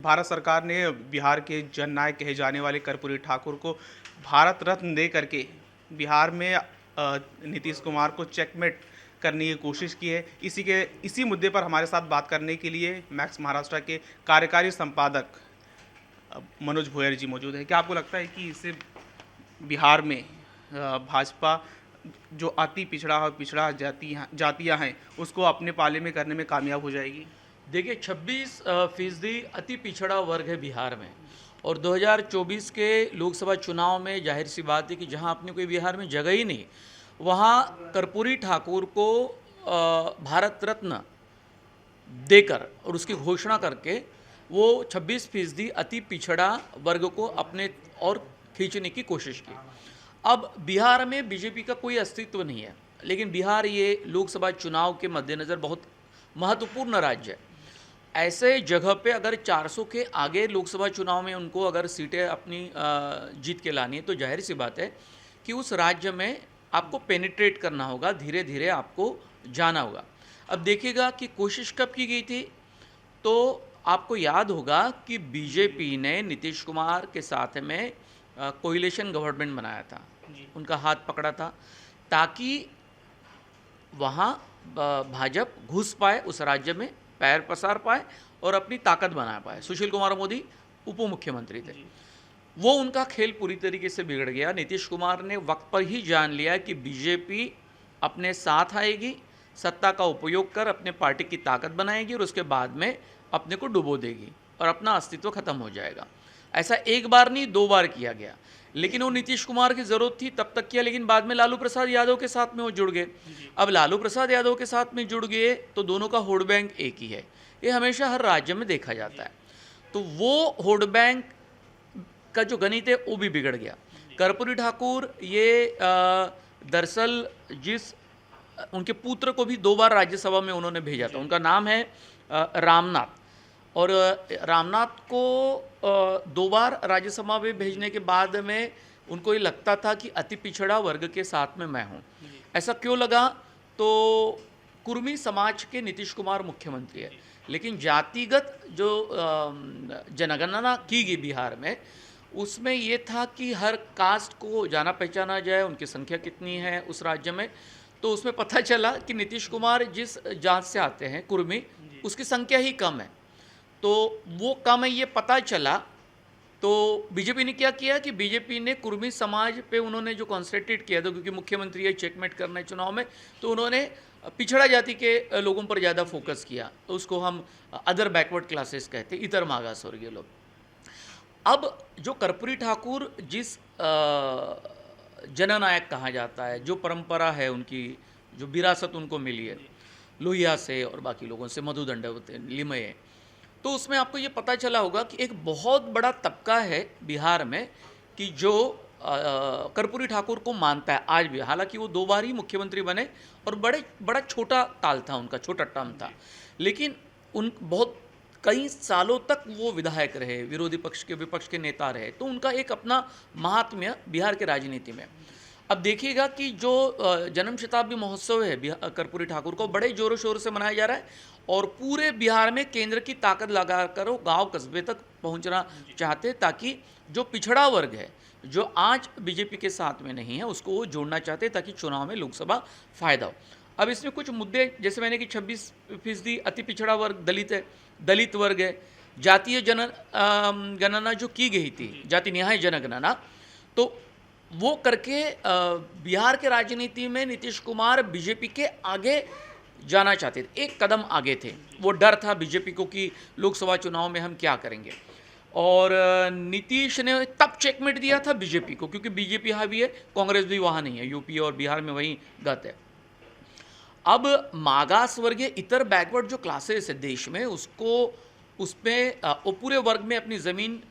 भारत सरकार ने बिहार के जननायक कहे जाने वाले कर्पूरी ठाकुर को भारत रत्न दे करके बिहार में नीतीश कुमार को चेकमेट करने की कोशिश की है। इसी मुद्दे पर हमारे साथ बात करने के लिए मैक्स महाराष्ट्र के कार्यकारी संपादक मनोज भोयर जी मौजूद है। क्या आपको लगता है कि इससे बिहार में भाजपा जो अति पिछड़ा और पिछड़ा जातियाँ हैं उसको अपने पाले में करने में कामयाब हो जाएगी? देखिए 26% अति पिछड़ा वर्ग है बिहार में, और 2024 के लोकसभा चुनाव में जाहिर सी बात है कि जहां अपने कोई बिहार में जगह ही नहीं, वहां कर्पूरी ठाकुर को भारत रत्न देकर और उसकी घोषणा करके वो 26% अति पिछड़ा वर्ग को अपने और खींचने की कोशिश की। अब बिहार में बीजेपी का कोई अस्तित्व नहीं है, लेकिन बिहार ये लोकसभा चुनाव के मद्देनज़र बहुत महत्वपूर्ण राज्य है। ऐसे जगह पे अगर 400 के आगे लोकसभा चुनाव में उनको अगर सीटें अपनी जीत के लानी है, तो जाहिर सी बात है कि उस राज्य में आपको पेनिट्रेट करना होगा, धीरे धीरे आपको जाना होगा। अब देखिएगा कि कोशिश कब की गई थी, तो आपको याद होगा कि बीजेपी ने नीतीश कुमार के साथ में कोलिशन गवर्नमेंट बनाया था, उनका हाथ पकड़ा था ताकि वहाँ भाजपा घुस पाए, उस राज्य में पैर पसार पाए और अपनी ताकत बना पाए। सुशील कुमार मोदी उप मुख्यमंत्री थे, वो उनका खेल पूरी तरीके से बिगड़ गया। नीतीश कुमार ने वक्त पर ही जान लिया कि बीजेपी अपने साथ आएगी, सत्ता का उपयोग कर अपने पार्टी की ताकत बनाएगी और उसके बाद में अपने को डुबो देगी और अपना अस्तित्व खत्म हो जाएगा। ऐसा एक बार नहीं 2 बार किया गया, लेकिन वो नीतीश कुमार की ज़रूरत थी तब तक किया, लेकिन बाद में लालू प्रसाद यादव के साथ में वो जुड़ गए। अब लालू प्रसाद यादव के साथ में जुड़ गए तो दोनों का वोट बैंक एक ही है, ये हमेशा हर राज्य में देखा जाता है। तो वो वोट बैंक का जो गणित है वो भी बिगड़ गया। कर्पूरी ठाकुर ये दरअसल उनके पुत्र को भी 2 बार राज्यसभा में उन्होंने भेजा था, उनका नाम है रामनाथ, और रामनाथ को 2 बार राज्यसभा में भेजने के बाद में उनको ये लगता था कि अति पिछड़ा वर्ग के साथ में मैं हूँ। ऐसा क्यों लगा? तो कुर्मी समाज के नीतीश कुमार मुख्यमंत्री है, लेकिन जातिगत जो जनगणना की गई बिहार में, उसमें ये था कि हर कास्ट को जाना पहचाना जाए, उनकी संख्या कितनी है उस राज्य में। तो उसमें पता चला कि नीतीश कुमार जिस जात से आते हैं कुर्मी, उसकी संख्या ही कम है, तो वो कम है ये पता चला। तो बीजेपी ने क्या किया कि बीजेपी ने कुर्मी समाज पे उन्होंने जो कॉन्सेंट्रेट किया था, क्योंकि मुख्यमंत्री है, चेकमेट करना है चुनाव में, तो उन्होंने पिछड़ा जाति के लोगों पर ज़्यादा फोकस किया। तो उसको हम अदर बैकवर्ड क्लासेस कहते हैं, इतर मागास वर्गीय लोग। अब जो कर्पूरी ठाकुर जिस जननायक कहा जाता है, जो परंपरा है उनकी, जो विरासत उनको मिली है लोहिया से और बाकी लोगों से, मधु दंडवत, लिमये, तो उसमें आपको ये पता चला होगा कि एक बहुत बड़ा तबका है बिहार में कि जो कर्पूरी ठाकुर को मानता है आज भी। हालांकि वो 2 बार ही मुख्यमंत्री बने और बड़ा छोटा काल था उनका, छोटा टर्म था, लेकिन उन बहुत कई सालों तक वो विधायक रहे, विरोधी पक्ष के विपक्ष के नेता रहे, तो उनका एक अपना महात्म्य बिहार के राजनीति में। अब देखिएगा कि जो जन्म शताब्दी महोत्सव है कर्पूरी ठाकुर को बड़े जोरों शोर से मनाया जा रहा है, और पूरे बिहार में केंद्र की ताकत लगाकर वो गांव कस्बे तक पहुंचना चाहते, ताकि जो पिछड़ा वर्ग है, जो आज बीजेपी के साथ में नहीं है, उसको वो जोड़ना चाहते ताकि चुनाव में लोकसभा फायदा हो। अब इसमें कुछ मुद्दे, जैसे मैंने कि 26% अति पिछड़ा वर्ग दलित है, दलित वर्ग है, जातीय गणना जो की गई थी, जाति न्याय जनगणना, तो वो करके बिहार के राजनीति में नीतीश कुमार बीजेपी के आगे जाना चाहते थे, एक कदम आगे थे। वो डर था बीजेपी को कि लोकसभा चुनाव में हम क्या करेंगे, और नीतीश ने तब चेकमेट दिया था बीजेपी को, क्योंकि बीजेपी हावी है, कांग्रेस भी वहाँ नहीं है, यूपी और बिहार में वहीं गत है। अब मागास वर्गीय इतर बैकवर्ड जो क्लासेस है देश में, उसको उसमें वो पूरे वर्ग में अपनी ज़मीन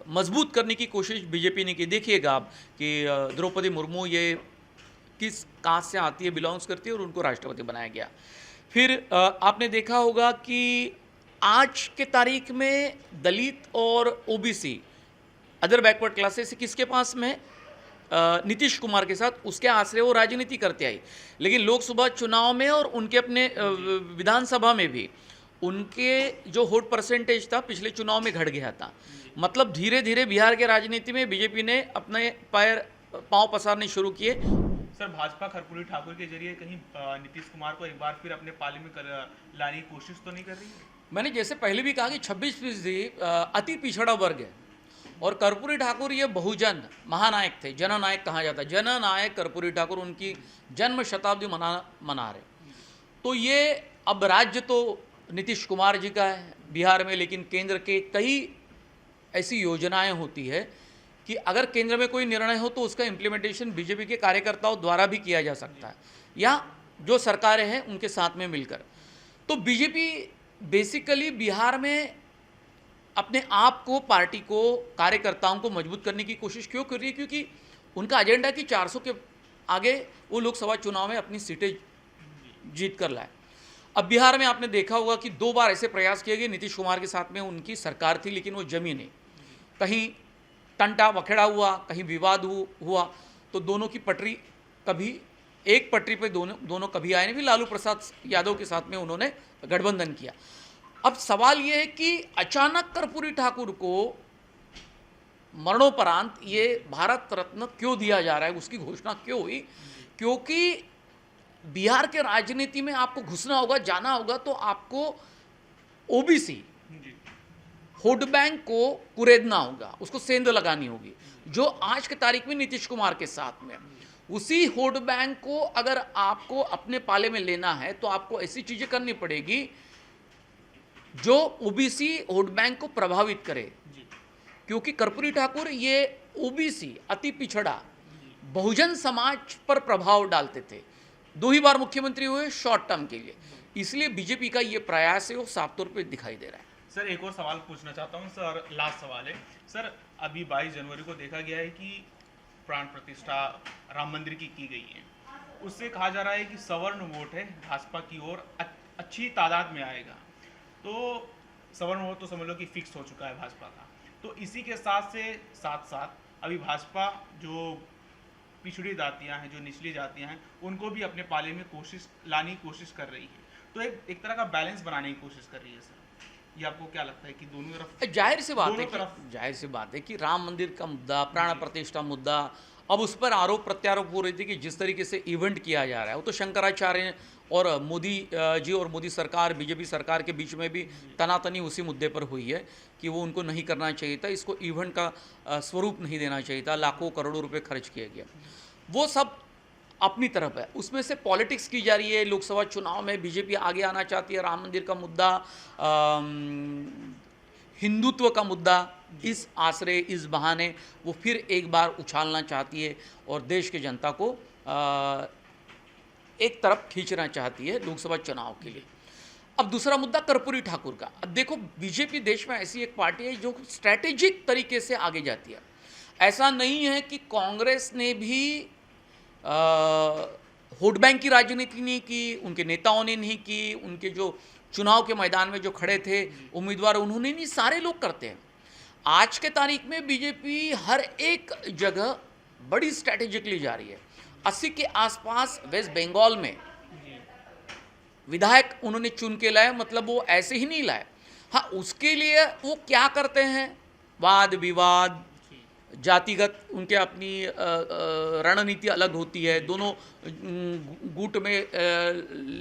मजबूत करने की कोशिश बीजेपी ने की। देखिएगा आप कि द्रौपदी मुर्मू ये किस कास्ट से आती है, बिलोंग्स करती है, और उनको राष्ट्रपति बनाया गया। फिर आपने देखा होगा कि आज के तारीख में दलित और ओबीसी, अदर बैकवर्ड क्लासेस किसके पास में? नीतीश कुमार के साथ, उसके आश्रय वो राजनीति करते आई। लेकिन लोकसभा चुनाव में और उनके अपने विधानसभा में भी उनके जो वोट परसेंटेज था पिछले चुनाव में घट गया था। मतलब धीरे धीरे बिहार के राजनीति में बीजेपी ने अपने पांव पसारने शुरू किए। सर, भाजपा कर्पूरी ठाकुर के जरिए कहीं नीतीश कुमार को एक बार फिर अपने पाले में लाने की कोशिश तो नहीं कर रही है? मैंने जैसे पहले भी कहा कि 26% अति पिछड़ा वर्ग है और कर्पूरी ठाकुर ये बहुजन महानायक थे, जननायक कहा जाता है। जननायक कर्पूरी ठाकुर उनकी जन्म शताब्दी मना रहे। तो ये अब राज्य तो नीतीश कुमार जी का है बिहार में, लेकिन केंद्र के कई ऐसी योजनाएं होती है कि अगर केंद्र में कोई निर्णय हो तो उसका इम्प्लीमेंटेशन बीजेपी के कार्यकर्ताओं द्वारा भी किया जा सकता है या जो सरकारें हैं उनके साथ में मिलकर। तो बीजेपी बेसिकली बिहार में अपने आप को, पार्टी को, कार्यकर्ताओं को मजबूत करने की कोशिश क्यों कर रही है? क्योंकि उनका एजेंडा कि 400 के आगे वो लोकसभा चुनाव में अपनी सीटें जीत कर लाए। अब बिहार में आपने देखा होगा कि 2 बार ऐसे प्रयास किए गए, नीतीश कुमार के साथ में उनकी सरकार थी लेकिन वो जमी नहीं। कहीं टंटा बखेड़ा हुआ, कहीं विवाद हुआ, तो दोनों की पटरी कभी एक पटरी पे दोनों कभी आए नहीं। फिर लालू प्रसाद यादव के साथ में उन्होंने गठबंधन किया। अब सवाल ये है कि अचानक कर्पूरी ठाकुर को मरणोपरांत ये भारत रत्न क्यों दिया जा रहा है, उसकी घोषणा क्यों हुई? क्योंकि बिहार के राजनीति में आपको घुसना होगा, जाना होगा, तो आपको ओबीसी वोट बैंक को कुरेदना होगा, उसको सेंध लगानी होगी। जो आज के तारीख में नीतीश कुमार के साथ में, उसी वोट बैंक को अगर आपको अपने पाले में लेना है तो आपको ऐसी चीजें करनी पड़ेगी जो ओबीसी वोट बैंक को प्रभावित करे। क्योंकि कर्पूरी ठाकुर ये ओबीसी अति पिछड़ा बहुजन समाज पर प्रभाव डालते थे। 2 ही बार मुख्यमंत्री हुए शॉर्ट टर्म के लिए, इसलिए बीजेपी का ये प्रयास है वो साफ तौर पे दिखाई दे रहा है। सर, एक और सवाल पूछना चाहता हूँ सर, लास्ट सवाल है सर। अभी 22 जनवरी को देखा गया है कि प्राण प्रतिष्ठा राम मंदिर की गई है। उससे कहा जा रहा है कि सवर्ण वोट है भाजपा की ओर अच्छी तादाद में आएगा। तो सवर्ण वोट तो समझ लो कि फिक्स हो चुका है भाजपा का। तो इसी के साथ साथ अभी भाजपा जो पिछड़ी जातियां हैं, जो निचली जातियां हैं, उनको भी अपने पाले में लाने की कोशिश कर रही है। तो एक तरह का बैलेंस बनाने की कोशिश कर रही है सर। ये आपको क्या लगता है कि दोनों तरफ? जाहिर सी बात है कि राम मंदिर का मुद्दा, प्राण प्रतिष्ठा मुद्दा, अब उस पर आरोप प्रत्यारोप हो रही थी कि जिस तरीके से इवेंट किया जा रहा है वो तो शंकराचार्य और मोदी जी और मोदी सरकार, बीजेपी सरकार के बीच में भी तनातनी उसी मुद्दे पर हुई है कि वो उनको नहीं करना चाहिए था, इसको इवेंट का स्वरूप नहीं देना चाहिए था, लाखों करोड़ों रुपए खर्च किया गया। वो सब अपनी तरफ है, उसमें से पॉलिटिक्स की जा रही है। लोकसभा चुनाव में बीजेपी आगे आना चाहती है, राम मंदिर का मुद्दा, हिंदुत्व का मुद्दा, इस आश्रय, इस बहाने वो फिर एक बार उछालना चाहती है और देश की जनता को एक तरफ खींचना चाहती है लोकसभा चुनाव के लिए। अब दूसरा मुद्दा कर्पूरी ठाकुर का। अब देखो, बीजेपी देश में ऐसी एक पार्टी है जो स्ट्रैटेजिक तरीके से आगे जाती है। ऐसा नहीं है कि कांग्रेस ने भी वोट बैंक की राजनीति नहीं की, उनके नेताओं ने नहीं की, उनके जो चुनाव के मैदान में जो खड़े थे उम्मीदवार उन्होंने नहीं, सारे लोग करते हैं। आज के तारीख में बीजेपी हर एक जगह बड़ी स्ट्रैटेजिकली जा रही है। 80 के आसपास वेस्ट बंगाल में विधायक उन्होंने चुन के लाए, मतलब वो ऐसे ही नहीं लाए। हाँ, उसके लिए वो क्या करते हैं, वाद विवाद, जातिगत उनके अपनी रणनीति अलग होती है, दोनों गुट में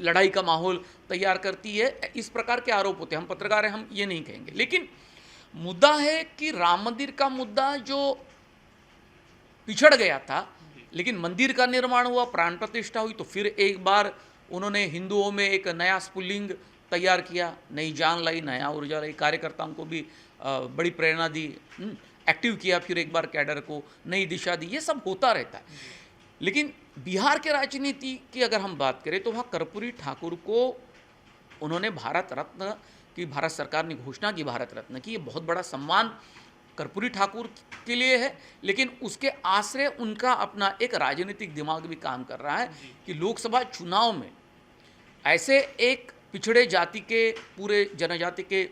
लड़ाई का माहौल तैयार करती है, इस प्रकार के आरोप होते हैं। हम पत्रकार हैं, हम ये नहीं कहेंगे, लेकिन मुद्दा है कि राम मंदिर का मुद्दा जो पिछड़ गया था, लेकिन मंदिर का निर्माण हुआ, प्राण प्रतिष्ठा हुई, तो फिर एक बार उन्होंने हिंदुओं में एक नया स्फुल्लिंग तैयार किया, नई जान लाई, नया ऊर्जा लाई, कार्यकर्ताओं को भी बड़ी प्रेरणा दी, एक्टिव किया, फिर एक बार कैडर को नई दिशा दी। ये सब होता रहता है। लेकिन बिहार के राजनीति की अगर हम बात करें तो वहाँ कर्पूरी ठाकुर को उन्होंने भारत रत्न की, भारत सरकार ने घोषणा की भारत रत्न की, ये बहुत बड़ा सम्मान कर्पूरी ठाकुर के लिए है। लेकिन उसके आश्रय उनका अपना एक राजनीतिक दिमाग भी काम कर रहा है कि लोकसभा चुनाव में ऐसे एक पिछड़े जाति के, पूरे जनजाति के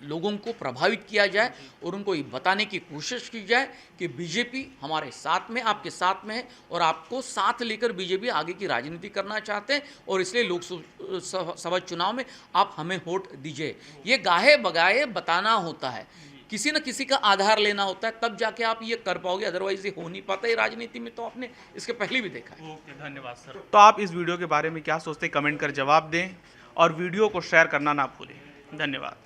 लोगों को प्रभावित किया जाए और उनको ये बताने की कोशिश की जाए कि बीजेपी हमारे साथ में, आपके साथ में है और आपको साथ लेकर बीजेपी आगे की राजनीति करना चाहते हैं और इसलिए लोकसभा चुनाव में आप हमें वोट दीजिए। ये गाहे बगाए बताना होता है, किसी न किसी का आधार लेना होता है, तब जाके आप ये कर पाओगे, अदरवाइज ये हो नहीं पाता है राजनीति में। तो आपने इसके पहले भी देखा है। ओके, धन्यवाद सर। तो आप इस वीडियो के बारे में क्या सोचते हैं, कमेंट कर जवाब दें और वीडियो को शेयर करना ना भूलें। धन्यवाद।